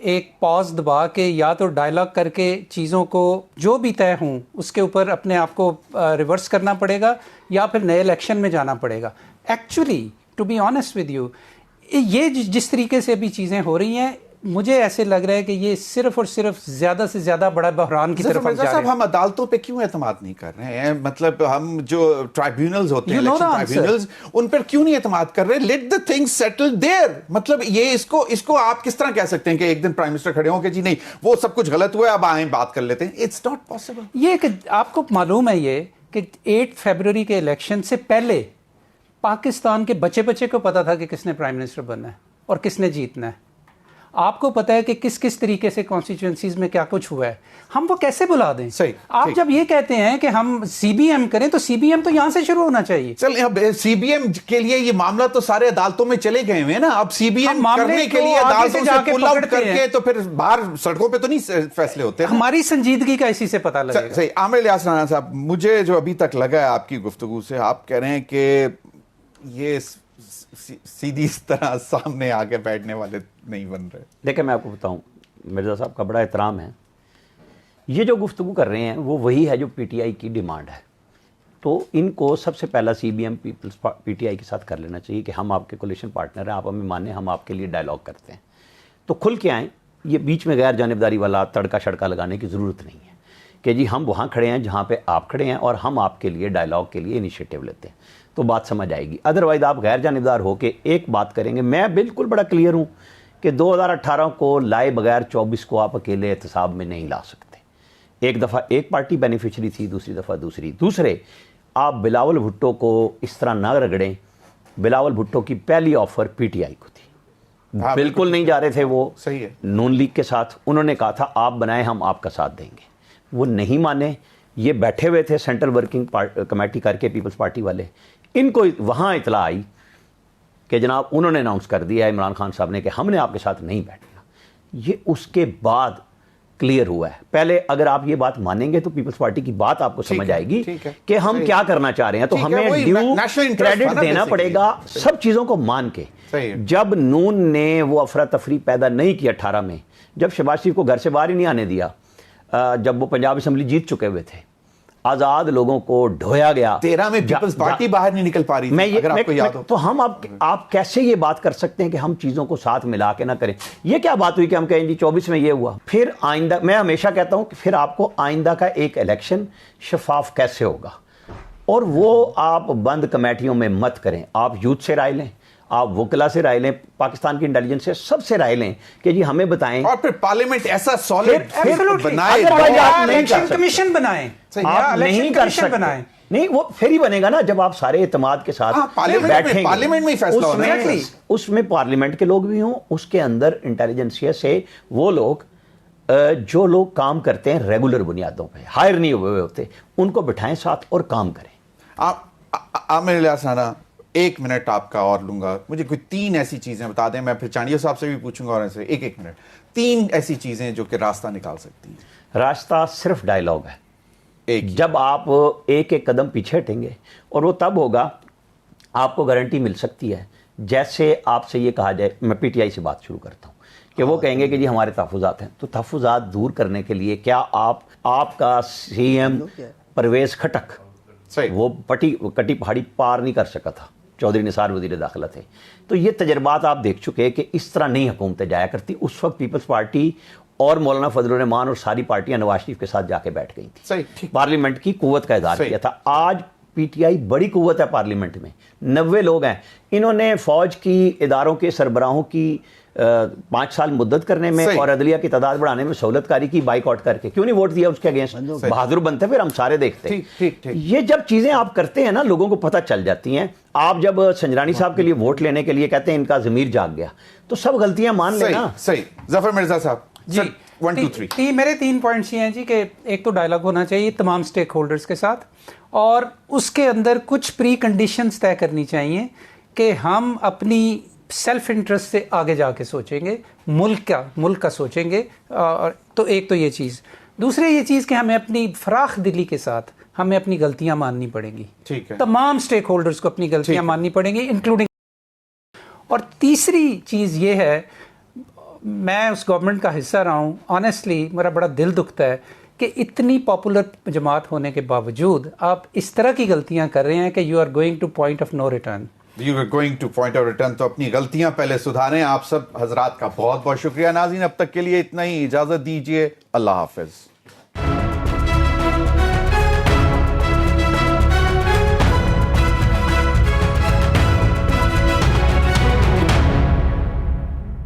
ایک پاز دبا کے یا تو ڈائلاگ کر کے چیزوں کو جو بھی طے ہوں اس کے اوپر اپنے آپ کو ریورس کرنا پڑے گا یا پھر نئے الیکشن میں جانا پڑے گا. Actually to be honest with you یہ جس طریقے سے ابھی چیزیں ہو رہی ہیں مجھے ایسے لگ رہا ہے کہ یہ صرف اور صرف زیادہ سے زیادہ بڑا بحران کی طرف ہم جا رہے ہیں. ہم عدالتوں پہ کیوں اعتماد نہیں کر رہے ہیں؟ مطلب ہم جو ٹرائبیونلز ہوتے ہیں الیکشن ٹرائبیونلز ان پر کیوں نہیں اعتماد کر رہے؟ لیٹ دا تھنگز سیٹل دیر. مطلب یہ اس کو آپ کس طرح کہہ سکتے ہیں کہ ایک دن پرائم منسٹر کھڑے ہوں کہ جی نہیں وہ سب کچھ غلط ہوا ہے اب آئیں بات کر لیتے ہیں؟ It's not possible. یہ کہ آپ کو معلوم ہے یہ کہ 8 فیبروری کے الیکشن سے پہلے پاکستان کے بچے کو پتا تھا کہ کس نے پرائم منسٹر بننا ہے اور کس نے جیتنا ہے. آپ کو پتا ہے کہ کس طریقے سے کانسٹیچوئنسیز میں کیا کچھ ہوا ہے. ہم وہ کیسے بلا دیں؟ آپ جب یہ کہتے ہیں کہ ہم سی بی ایم کریں تو سی بی ایم تو یہاں سے شروع ہونا چاہیے. چل سی بی ایم کے لیے یہ معاملہ تو سارے عدالتوں میں چلے گئے ہیں نا. اب سی بی ایم کرنے کے لیے عدالتوں سے پل آؤٹ کر کے تو پھر باہر سڑکوں پہ تو نہیں فیصلے ہوتے. ہماری سنجیدگی کا اسی سے پتہ لگے گا. صحیح. عامر الیاس رانا صاحب مجھے جو ابھی تک لگا ہے آپ کی گفتگو سے آپ کہہ رہے ہیں کہ یہ سیدھی اس طرح سامنے آگے بیٹھنے والے نہیں بن رہے. دیکھیں میں آپ کو بتاؤں مرزا صاحب کا بڑا احترام ہے. یہ جو گفتگو کر رہے ہیں وہ وہی ہے جو پی ٹی آئی کی ڈیمانڈ ہے. تو ان کو سب سے پہلا C B M P T I کے ساتھ کر لینا چاہیے کہ ہم آپ کے کولیشن پارٹنر ہیں, آپ ہمیں مانیں, ہم آپ کے لیے ڈائلاگ کرتے ہیں. تو کھل کے آئیں. یہ بیچ میں غیر جانبداری والا تڑکا شڑکا لگانے کی ضرورت نہیں ہے کہ جی ہم وہاں کھڑے ہیں جہاں پہ آپ کھڑے ہیں اور ہم آپ کے لیے ڈائلاگ کے لیے انیشیٹو لیتے ہیں, تو بات سمجھ آئے گی. ادروائز آپ غیر جانبدار ہو کے ایک بات کریں گے. میں بالکل بڑا کلیئر ہوں کہ 2018 کو لائے بغیر 24 کو آپ اکیلے احتساب میں نہیں لا سکتے. ایک دفعہ ایک پارٹی بینیفیشری تھی, دوسری دفعہ دوسری. دوسرے آپ بلاول بھٹو کو اس طرح نہ رگڑیں. بلاول بھٹو کی پہلی آفر پی ٹی آئی کو تھی, بالکل نہیں جا رہے تھے وہ صحیح ہے نون لیگ کے ساتھ. انہوں نے کہا تھا آپ بنائیں ہم آپ کا ساتھ دیں گے. وہ نہیں مانے. یہ بیٹھے ہوئے تھے سینٹرل ورکنگ کمیٹی کر کے پیپلز پارٹی والے. ان کو وہاں اطلاع آئی کہ جناب انہوں نے اناؤنس کر دیا ہے عمران خان صاحب نے کہ ہم نے آپ کے ساتھ نہیں بیٹھنا. یہ اس کے بعد کلیئر ہوا ہے. پہلے اگر آپ یہ بات مانیں گے تو پیپلز پارٹی کی بات آپ کو سمجھ آئے گی کہ ہم کیا کرنا چاہ رہے ہیں. تو ہمیں ڈیو کریڈٹ دینا پڑے گا سب چیزوں کو مان کے. جب نون نے وہ افراتفری پیدا نہیں کی 18 میں, جب شہباز شریف کو گھر سے باہر ہی نہیں آنے دیا, جب وہ پنجاب اسمبلی جیت چکے ہوئے تھے, آزاد لوگوں کو ڈھویا گیا. 13 میں پیپلز پارٹی باہر نہیں نکل پا رہی تھی اگر آپ کو یاد ہو. تو ہم آپ کیسے یہ بات کر سکتے ہیں کہ ہم چیزوں کو ساتھ ملا کے نہ کریں؟ یہ کیا بات ہوئی کہ ہم کہیں جی 24 میں یہ ہوا. پھر آئندہ میں ہمیشہ کہتا ہوں کہ پھر آپ کو آئندہ کا ایک الیکشن شفاف کیسے ہوگا, اور وہ آپ بند کمیٹیوں میں مت کریں. آپ یوتھ سے رائے لیں, آپ وکلا سے رائے لیں, پاکستان کی انٹیلیجنس سے سب سے رائے لیں کہ جی ہمیں بتائیں, اور پھر پارلیمنٹ ایسا سالڈ بنائے, الیکشن کمیشن بنائیں. آپ نہیں کر سکتے. نہیں وہ پھر ہی بنے گا نا جب آپ سارے اعتماد کے ساتھ بیٹھیں. پارلیمنٹ میں ہی فیصلہ ہونا ہے. اس میں پارلیمنٹ کے لوگ بھی ہوں, اس کے اندر انٹیلیجنسیا سے وہ لوگ جو لوگ کام کرتے ہیں ریگولر بنیادوں پہ, ہائر نہیں ہوئے ہوتے, ان کو بٹھائیں ساتھ اور کام کریں. عامر الیاس رانا 1 منٹ آپ کا اور لوں گا. مجھے کوئی 3 ایسی چیزیں بتا دیں, میں پھر چانڈیا صاحب سے بھی پوچھوں گا, اور ایسے 1 منٹ 3 ایسی چیزیں جو کہ راستہ نکال سکتی ہیں. راستہ صرف ڈائلاگ ہے. جب آپ ایک قدم پیچھے ہٹیں گے, اور وہ تب ہوگا آپ کو گارنٹی مل سکتی ہے جیسے آپ سے یہ کہا جائے, میں پی ٹی آئی سے بات شروع کرتا ہوں کہ وہ کہیں گے کہ جی ہمارے تحفظات ہیں. تو تحفظات دور کرنے کے لیے کیا آپ کا سی ایم پرویز خٹک وہ کٹی پہاڑی پار نہیں کر سکا تھا, چودھری نثار وزیر داخلہ تھے. تو یہ تجربات آپ دیکھ چکے کہ اس طرح نہیں حکومتیں جایا کرتی. اس وقت پیپلز پارٹی اور مولانا فضل الرحمان اور ساری پارٹیاں نواز شریف کے ساتھ جا کے بیٹھ گئی تھیں, پارلیمنٹ کی قوت کا اظہار کیا تھا. آج پی ٹی آئی بڑی قوت ہے پارلیمنٹ میں, 90 لوگ ہیں. انہوں نے فوج کی اداروں کے سربراہوں کی 5 سال مدت کرنے میں اور عدلیہ کی تعداد بڑھانے میں سہولت کاری کی, بائیک آؤٹ کر کے. کیوں نہیں ووٹ دیا اس کے اگینسٹ؟ بہادر بنتے پھر ہم سارے دیکھتے. یہ جب چیزیں آپ کرتے ہیں نا لوگوں کو پتہ چل جاتی ہیں. آپ جب سنجرانی صاحب کے لیے ووٹ لینے کے لیے کہتے ہیں ان کا ضمیر جاگ گیا, تو سب غلطیاں مان لینا. صحیح. ظفر مرزا صاحب جی 1 2 3 میرے 3 پوائنٹس یہ ہیں جی کہ ایک تو ڈائلاگ ہونا چاہیے تمام سٹیک ہولڈرز کے ساتھ, اور اس کے اندر کچھ پری کنڈیشنز طے کرنی چاہیے کہ ہم اپنی سیلف انٹرسٹ سے آگے جا کے سوچیں گے, ملک کا سوچیں گے. تو ایک تو یہ چیز. دوسرے یہ چیز کہ ہمیں اپنی فراخ دلی کے ساتھ ہمیں اپنی غلطیاں ماننی پڑیں گی. تمام سٹیک ہولڈرز کو اپنی غلطیاں ماننی پڑیں گی انکلوڈنگ. اور تیسری چیز یہ ہے میں اس گورنمنٹ کا حصہ رہا ہوں, آنیسٹلی میرا بڑا دل دکھتا ہے کہ اتنی پاپولر جماعت ہونے کے باوجود آپ اس طرح کی غلطیاں کر رہے ہیں کہ you are going to point of no return. You are going to point of return. تو اپنی غلطیاں پہلے سدھاریں. آپ سب حضرات کا بہت بہت شکریہ. ناظرین اب تک کے لیے اتنا ہی, اجازت دیجیے. اللہ حافظ.